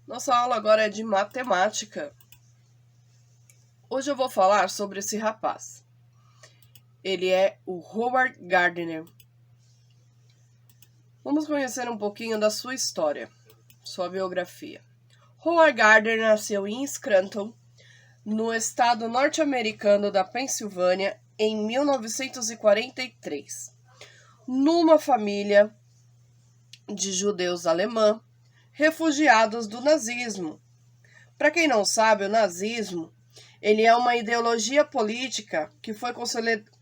Nossa aula agora é de matemática. Hoje eu vou falar sobre esse rapaz. Ele é o Howard Gardner. Vamos conhecer um pouquinho da sua história, sua biografia. Howard Gardner nasceu em Scranton, no estado norte-americano da Pensilvânia, em 1943, numa família de judeus alemã, refugiados do nazismo. Para quem não sabe, o nazismo ele é uma ideologia política que foi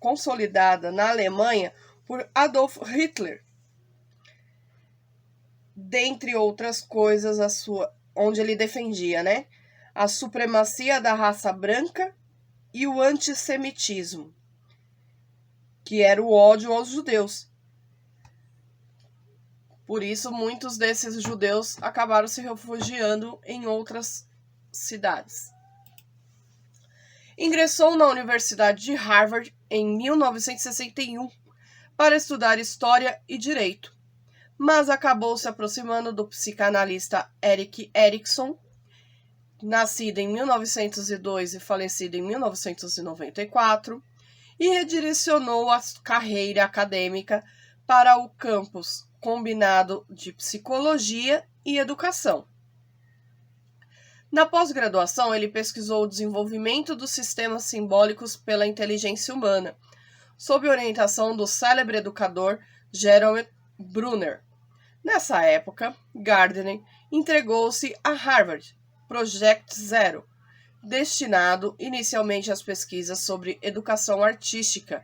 consolidada na Alemanha por Adolf Hitler. Dentre outras coisas, onde ele defendia, a supremacia da raça branca e o antissemitismo, que era o ódio aos judeus. Por isso, muitos desses judeus acabaram se refugiando em outras cidades. Ingressou na Universidade de Harvard em 1961 para estudar História e Direito, mas acabou se aproximando do psicanalista Erik Erikson, nascido em 1902 e falecido em 1994, e redirecionou a carreira acadêmica para o campus combinado de Psicologia e Educação. Na pós-graduação, ele pesquisou o desenvolvimento dos sistemas simbólicos pela inteligência humana, sob orientação do célebre educador Jerome Bruner. Nessa época, Gardner entregou-se a Harvard Project Zero, destinado inicialmente às pesquisas sobre educação artística.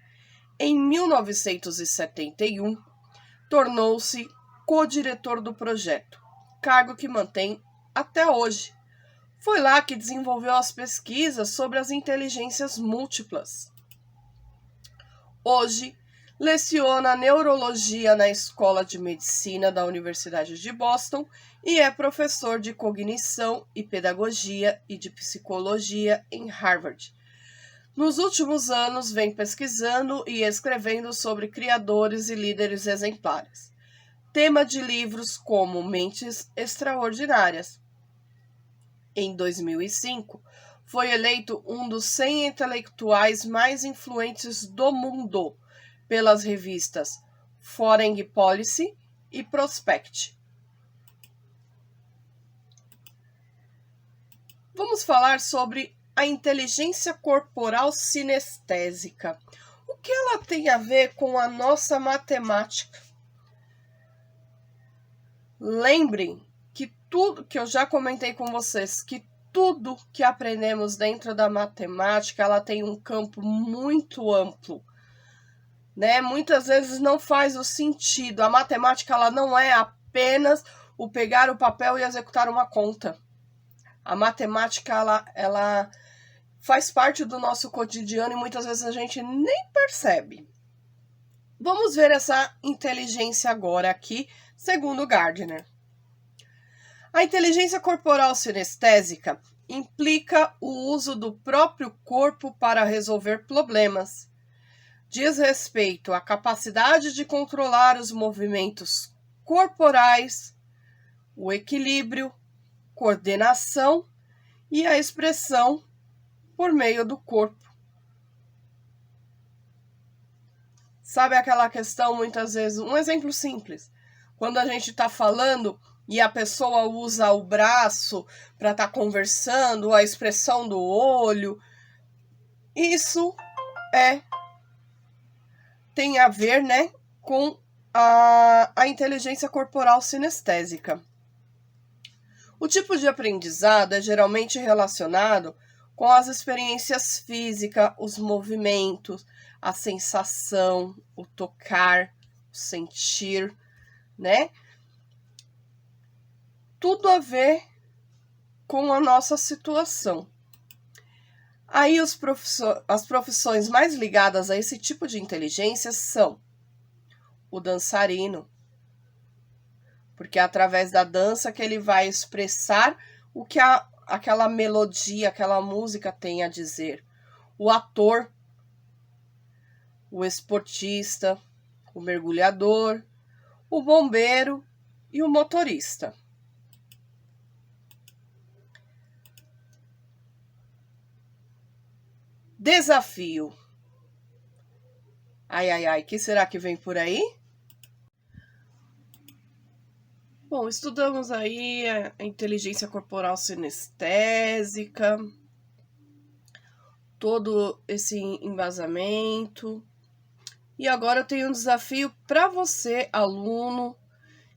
Em 1971, tornou-se co-diretor do projeto, cargo que mantém até hoje. Foi lá que desenvolveu as pesquisas sobre as inteligências múltiplas. Hoje, leciona neurologia na Escola de Medicina da Universidade de Boston e é professor de cognição e pedagogia e de psicologia em Harvard. Nos últimos anos, vem pesquisando e escrevendo sobre criadores e líderes exemplares. Tema de livros como Mentes Extraordinárias. Em 2005, foi eleito um dos 100 intelectuais mais influentes do mundo pelas revistas Foreign Policy e Prospect. Vamos falar sobre a inteligência corporal sinestésica. O que ela tem a ver com a nossa matemática? Lembrem que tudo que eu já comentei com vocês, que tudo que aprendemos dentro da matemática, ela tem um campo muito amplo, Muitas vezes não faz o sentido. A matemática ela não é apenas o pegar o papel e executar uma conta. A matemática ela faz parte do nosso cotidiano e muitas vezes a gente nem percebe. Vamos ver essa inteligência agora aqui, segundo Gardner. A inteligência corporal sinestésica implica o uso do próprio corpo para resolver problemas. Diz respeito à capacidade de controlar os movimentos corporais, o equilíbrio, coordenação e a expressão por meio do corpo. Sabe aquela questão, muitas vezes, um exemplo simples, quando a gente está falando e a pessoa usa o braço para estar conversando, a expressão do olho, isso tem a ver, com a inteligência corporal sinestésica. O tipo de aprendizado é geralmente relacionado com as experiências físicas, os movimentos, a sensação, o tocar, o sentir, Tudo a ver com a nossa situação. Aí as profissões mais ligadas a esse tipo de inteligência são o dançarino, porque é através da dança que ele vai expressar o que aquela melodia, aquela música tem a dizer. O ator, o esportista, o mergulhador, o bombeiro e o motorista. Desafio. Ai, ai, ai, o que será que vem por aí? Bom, estudamos aí a inteligência corporal sinestésica, todo esse embasamento. E agora eu tenho um desafio para você, aluno.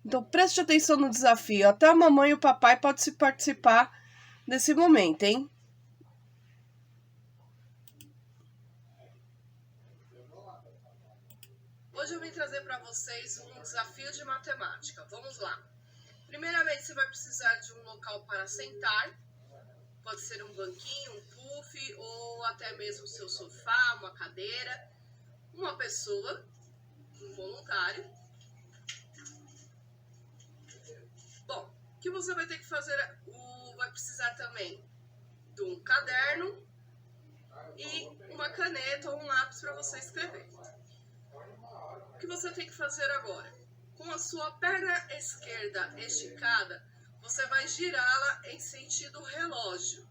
Então preste atenção no desafio. Até a mamãe e o papai podem participar desse momento, hein? Hoje eu vim trazer para vocês um desafio de matemática. Vamos lá. Primeiramente, você vai precisar de um local para sentar. Pode ser um banquinho, um puff, ou até mesmo seu sofá, uma cadeira. Uma pessoa, um voluntário. Bom, o que você vai ter que fazer, vai precisar também de um caderno e uma caneta ou um lápis para você escrever. O que você tem que fazer agora? Com a sua perna esquerda esticada, você vai girá-la em sentido relógio.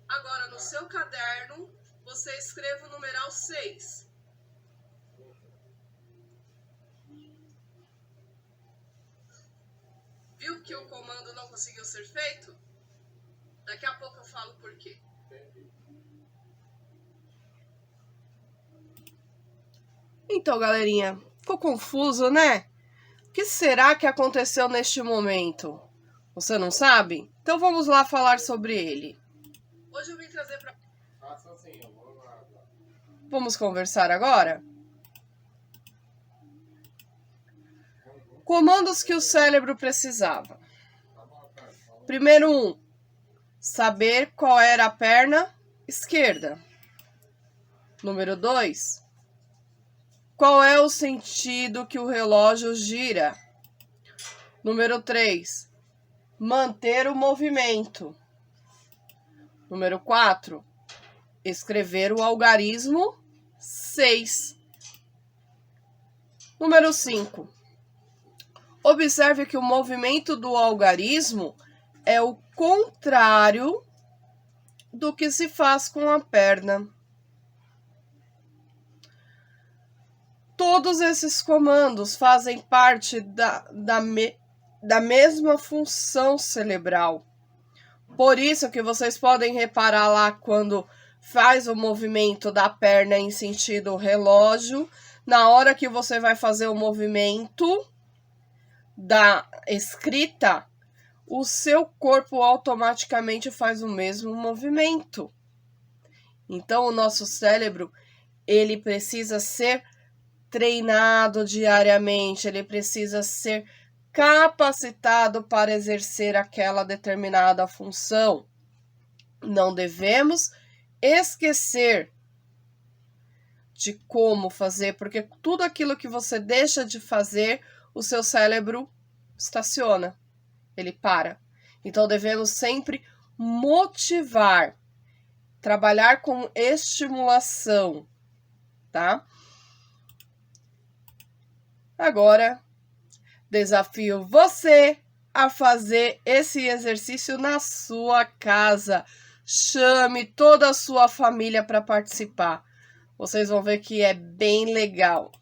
Agora, no seu caderno, você escreva o numeral 6. Viu que o comando não conseguiu ser feito? Daqui a pouco eu falo por quê. Então, galerinha, ficou confuso, né? O que será que aconteceu neste momento? Você não sabe? Então vamos lá falar sobre ele. Hoje eu vim trazer para... Vamos conversar agora? Comandos que o cérebro precisava. Primeiro saber qual era a perna esquerda. Número 2, qual é o sentido que o relógio gira? Número 3, manter o movimento. Número 4, escrever o algarismo 6. Número 5, observe que o movimento do algarismo é o contrário do que se faz com a perna. Todos esses comandos fazem parte da mesma função cerebral. Por isso que vocês podem reparar lá quando faz o movimento da perna em sentido relógio, na hora que você vai fazer o movimento da escrita, o seu corpo automaticamente faz o mesmo movimento. Então, o nosso cérebro, ele precisa ser treinado diariamente, ele precisa ser capacitado para exercer aquela determinada função. Não devemos esquecer de como fazer, porque tudo aquilo que você deixa de fazer, o seu cérebro estaciona, ele para. Então devemos sempre motivar, trabalhar com estimulação, tá? Agora, desafio você a fazer esse exercício na sua casa. Chame toda a sua família para participar. Vocês vão ver que é bem legal.